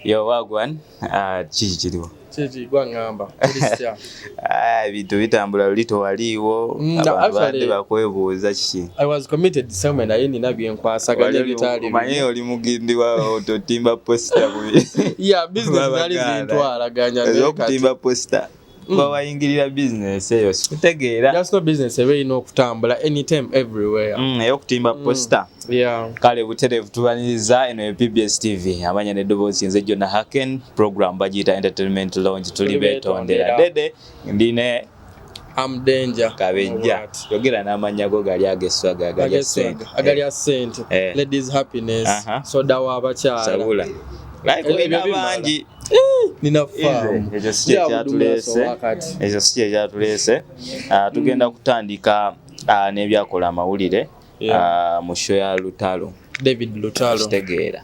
Yo wagwan kiriwo kiki gwangamba Christian bintu bitambula lito waliwo abantu bade bakwebuuza kiki I was committed somewhere naye nina byenkwasaganya bitali manye oli mugindi wa ototimba poster bubi yeah business nali zintwalaganya okutimba poster bawayingirira business eyo sikutegeera just no business ebe ino okutambula anytime everywhere okutimba poster yeah kale buterevu tubaniriza eno PBS TV amanya ne dobozi nze Jona Haken program bagita entertainment lounge tuli betondera dede ndine I'm danger kabenja yogera n'amanya go gali ageswaga agali asente ladies happiness soda wa abakyala sabula like ina bangi ninafahamu ezo si kyatulese tugenda kutandika n'ebyakola amawulire mu show ya Lutalo David Lutalo kitegeera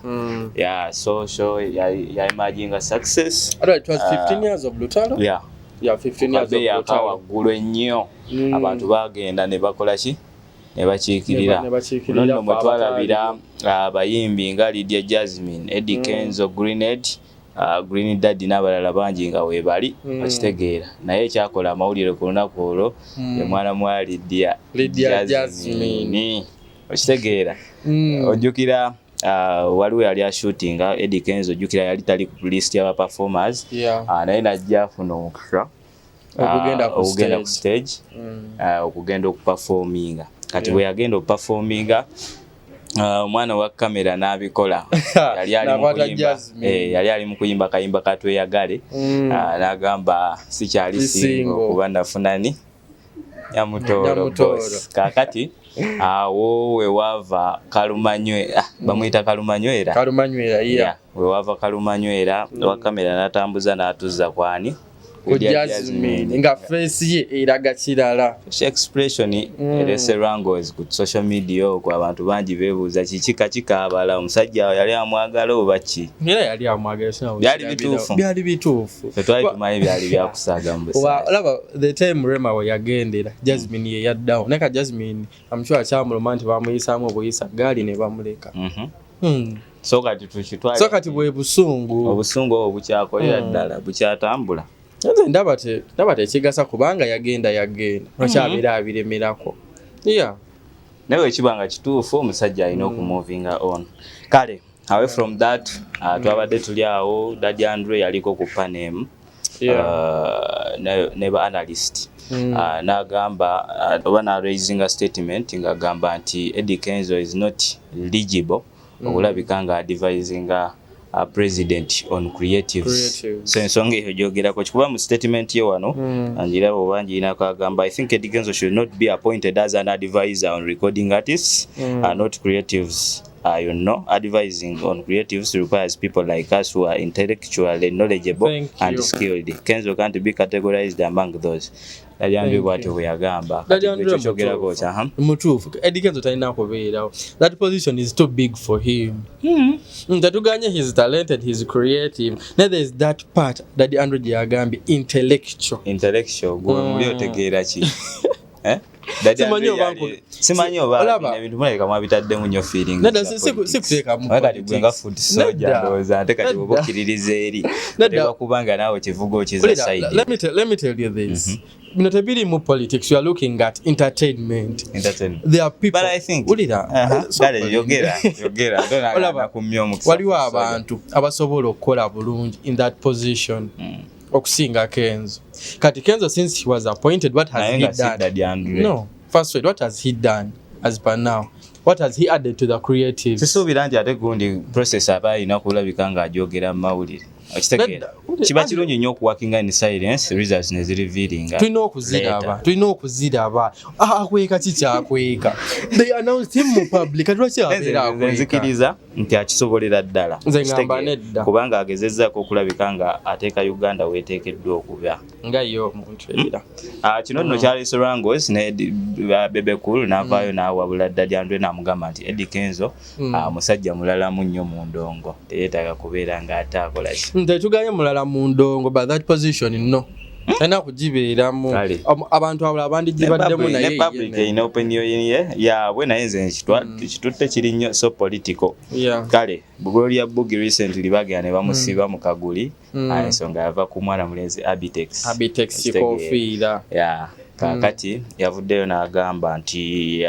yeah so show ya imagine a success it was 15 years of Lutalo yeah 15 years of Lutalo waggulu ennyo abantu bagenda ne bakola ki ne bakiikirira nno mwe twalabira abayimbi nga Lydia Jasmine Eddie Kenzo Green Daddy n'abalala bangi nga weebali bakitegeera naye ekyakola amawulire ku lunaku olwo ye mwana mwa Lydia Jasmine bakitegeera ojjukira waliwo yali ashootinga Eddie Kenzo ojjukira yali tali ku list y'aba performers naye najja afuna omukisa okugenda ku stage okugenda okuperforminga kati bwe yagenda okuperforminga omwana wa kamera n'abikola yali ali mu kuyimba kayimba katweyagale n'agamba sikyali singo kuba nafunani Nyamutoro kakati awo we wava Kalumanywera bamuyita Kalumanywera yeah we wava Kalumanywera wa kamera natambuza n'atuzza kwani Jasmine nga face ye eraga kirala expression erese rangoes ku social media okwa abantu bangi bebuuza kikika kikabala omusajja yali amwagala obaki era yali amwagala sina byali bituufu twali tumanyi byali byakusaaga mbesa laba the time Rema we yagendera Jasmine ye yaddawo neka Jasmine amchwa kyamuloma nti bamuyisaamu obuyisa gali ne bamuleka so kati tukitwala so kati bwe obusungu obukyakolera ddala bukyatambula ndaba tekigasa kubanga yagenda lwakyabeera abiremerako yeah nawe ekibanga kituufu omusajja alina okumovinga on kale away from that twabadde tuli awo Daddy Andre yaliko ku panel ne ba analyst n'agamba oba na raising a statement ng'agamba nti Eddie Kenzo is not eligible okulabika nga advising president on creatives. So ensonga eyo gyogerako kikuba mu statement ye wano anjira obanji inakagamba I think Eddie Kenzo should not be appointed as an advisor on recording artists not creatives. Advising on creatives requires people like us who are intellectually knowledgeable and skilled. Kenzo can't be categorized among those. Daddy bwate bweyagamba chogerako cha mutufu Eddie Kenzo talina kubeerawo. That position is too big for him. Tatuganye he's talented, he's creative. Now there is that part Daddy Andre yagambye intellectual gwe mulyo tegeera ki simanyi oba ebintu muleka mwabitadde mu nyo feeling wakati gwenga food soja ndoza ate kati obukiririza eri teba kubanga nawe kivugo kiza side. Let me tell you this. Tabiri mu politics, you are looking at entertainment. There are people, but I think yogera don't kumyo mukisa waliwo abantu abasobola okukola bulungi in that position okusinga Kenzo. Kati Kenzo, since he was appointed, what has he done? No, first wait, what has he done as per now? What has he added to the creatives? Sisuubira nti ate gundi process aba ina kulabika nga ajogera mawulire okitegeera kiba kirungi nnyo okuwakinga in silence results ne revealing tulina okuziraba akweka kikyakweka they announced him mu public atwaki abeera nzikiriza nti akisobolera ddala kubanga agezezzaako okulabika nga ateeka Uganda weeteekeddwa okuba nga yo omuntu era kino nno kyaleese Rangos ne Bebe Cool n'avaayo n'awabula Daddy Andre n'amugamba nti Eddie Kenzo musajja mulalamu nnyo mu ndongo teyeetaaga kubeera ng'ate akola ki tetuganye mulala mu ndongo, but that position no Ena kujibeeramu abantu abala abandigibaddemu naye public in opinion ya bwe naye nze kitutte kiri nnyo so political kale Gloria Bugi recently bagera ne bamusiba mu Kaguli ensonga yava ku mwana mulenzi Abitex kofiira kakati yavuddeyo n'agamba nti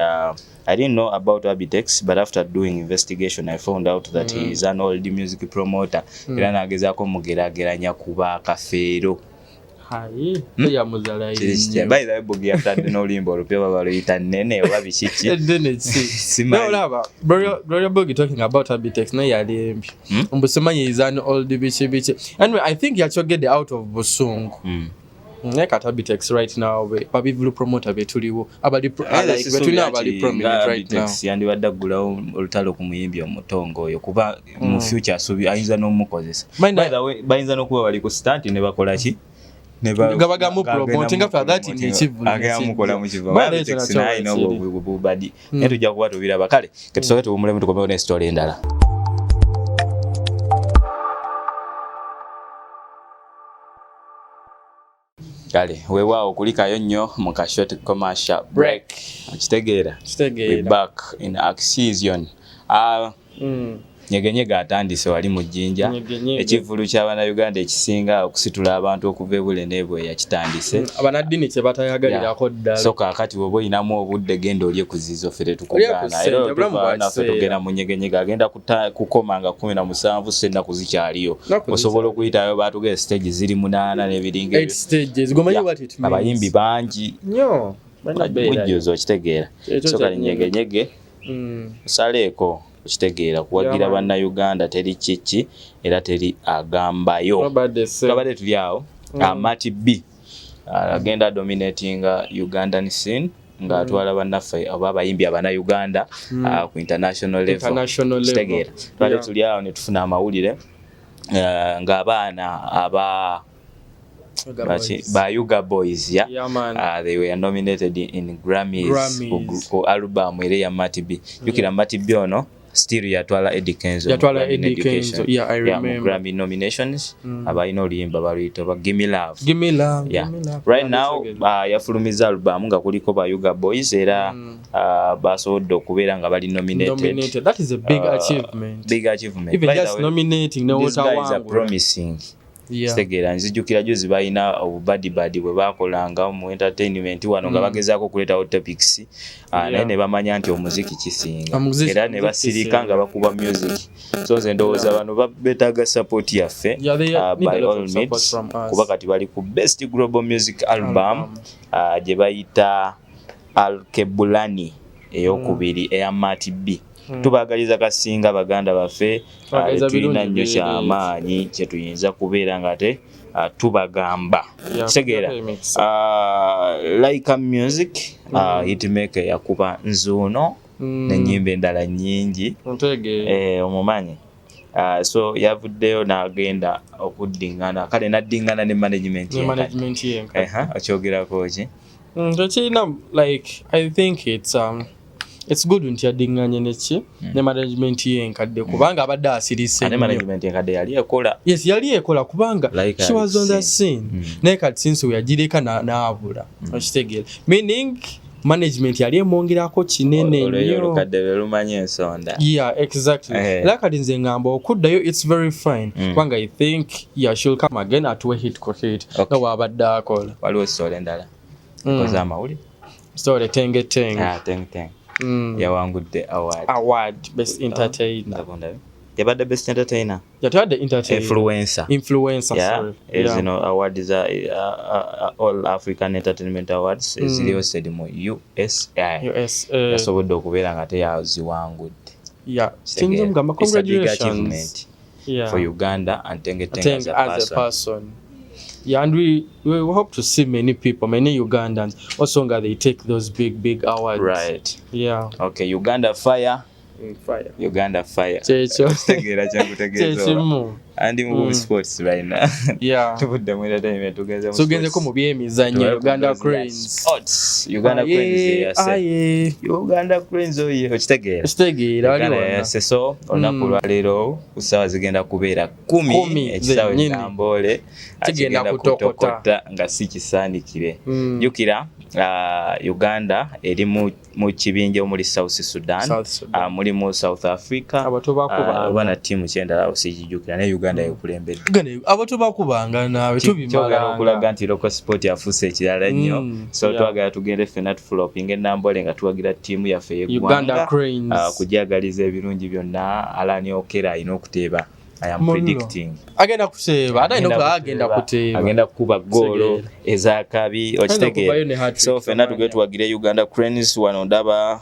I didn't know about Abitex, but after doing investigation, I found out that he is an old music promoter. Era nagezaako mugerageranya kuba kafeero. Hai, ya muzala yinyo. By the way, Bugi after no limbo olupya baluyita nene oba bikiki. No lava. Gloria Bugi talking about Abitex na yali embi. Mbusemanyi is an old bichi. Anyway, I think yachogede out of Busungu. Neka Abitex right now babi vulu promoter betuliwo abali like betulina abali prominent right now yandi badagula olutalo kumuyimbi omutongo oyo kuba mu future asubi ayinza n'omukozesa by the way bayinza n'okuba bali ku start ne bakola ki ne baga mu promoting after that in achieve agamukola mu kiva Abitex nayi no bubadi netujja kuba tubiraba kale ketusoke tubumulemu tukomewo ne story endala. Kale weewaawo kulikayo nnyo mu kashort commercial break okitegeera we back in action nyegenyega atandise wali mu Jjinja ekivulu ky'abana Uganda ekisinga okusitula abantu okuva ebule n'ebwe yakitandise abanadini kye batayagalirako ddala so kaakati woba oyinamu obudde genda olye ku zizo fere tukugaana era naffe tugenda mu nyegenyega agenda kukoma nga 17 senna kuzikyaliyo osobola okuyitayo batugee stage ziri 8 n'ebiringa abayimbi bangi nnyo mujjuzo okitegeera so kale nyegenyege saleeko okitegeera kuwagira banna Uganda teri kiki era teri agambayo kabade tuli awo Mati B agenda dominating Ugandan scene nga atwala bannaffe abayimbi abana Uganda ku international level okitegeera kabade tuli awo ne tufuna amawulire nga abaana aba by Yuga Boys they were nominated in Grammys for album ere ya Mati B yukira Mati B ono still yatwala Eddie Kenzo I remember Grammy nominations abayina oluyimba baluyita ba Gimme Love right now yafulumiza album nga kuliko ba Yuga Boys era basobodde okubeera nga bali nominated. That is a big achievement even just nominating no what are promising Stegera nzijukira juzi bayina obubadi bwe bakolanga mu entertainment wano nga bagezaako kuleta topics naye ne bamanya nti omuziki kisinga era ne basirika nga bakuba music so nze ndowooza bano betaaga support yaffe by all means kuba kati bali ku best global music album gye bayita Alkebulani eyokubiri eya Mati B tubagaliza kasinga baganda baffe tulina nnyo kyamaanyi kye tuyinza kubeera nga te tubagamba kitegeera like music hitmaker yakuba nzuuno n'ennyimba endala nnyingi omumanyi so yavuddeyo n'agenda okuddingana kale naddingana ne management yenka okyogerako ki tekirina like I think it's good nti yadinganye neki ne management yenkadde kubanga abadde asirise ne management yenkadde yali ekola yali ekola kubanga like she was on the scene ne kati since we yagireka naabula okitegeera meaning management yali emwongerako kinene nnyo kadde lumanye ensonda exactly like nze ngamba okuddayo it's very fine kubanga I think should come again at where hit no wabadde akola waliwo story endala koza amawuli story tenge yawangudde award best entertainer yabadde best entertainer yatwadde entertainer influencer sorry zino awards all African Entertainment Awards ziri hosted mu USA yasobodde okubeera nga teyaziwangudde congratulations for Uganda and Tenge as a person. And we hope to see many people, many Ugandans also they take those big awards. Right. Yeah. Okay, Uganda Fire. Uganda Fire. Checho. Tegera changu tegezo. andi mu sports right now. Yeah. Tubudde mu entertainment tugeze mu. So genze ko mu byemizannyo Uganda Cranes. Uganda Cranes yase. Uganda Cranes oye okitegeera. Kitegeera ali wonna. So olunaku lwa leero kusaawa zigenda kubeera 10 ekisaawe Nambole kigenda kutokota nga si kisaanikire. Jukira Uganda eri mu kibinja omuli South Sudan, muli mu South Africa, bana timu kyenda osijjukira ne Uganda yekulembedde. Abato bakubanga nawe tubimala okulaga nti local sport yafuuse ekirala nnyo. So twagala tugende ffenna tufulopinga Nambole nga tuwagira timu yaffe y'eggwanga kujagaliza ebirungi byonna. Alani Okera alina okuteeba. I am predicting agenda kuteeba agenda kuba goalo ezakabi okitegeera. So fena tugende tuwagire Uganda Cranes wano ndaba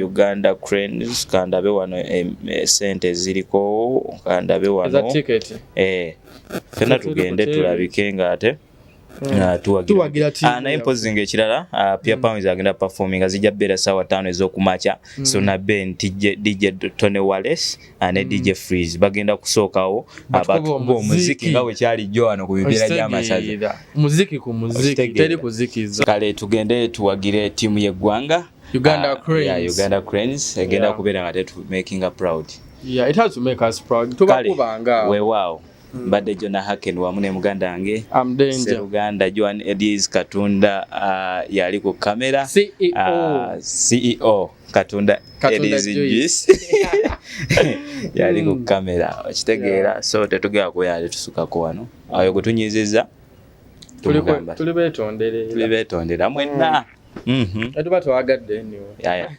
Uganda Cranes kandabe wano sente ziriko kandabe wano fena tugende tulabike ngate tuwagira na imposing ekirala pia pounds agenda performing azija bera sawa 5 ezokumacha. So na Ben DJ Tony Wallace and DJ Freeze bagenda kusookawo abantu muziki ngawe kyali Joano ku bibira by'amasaza muziki ku muziki teri kuzikiza kale tugende tuwagire timu y'eggwanga Uganda Cranes. Uganda Cranes agenda kubeera nga tetu making us proud. It has to make us proud. Tubakubanga we wow. Mbadde Jona Haken wamu ne muganda wange Uganda Joan Edis Katunda yali ku kamera CEO Katunda Edis Juice yali ku kamera okitegeera. So tetugera ko yali tusukako wano ayo gutunyizeza tuli betondera mwenna atuba twagadde anyway. Yeah.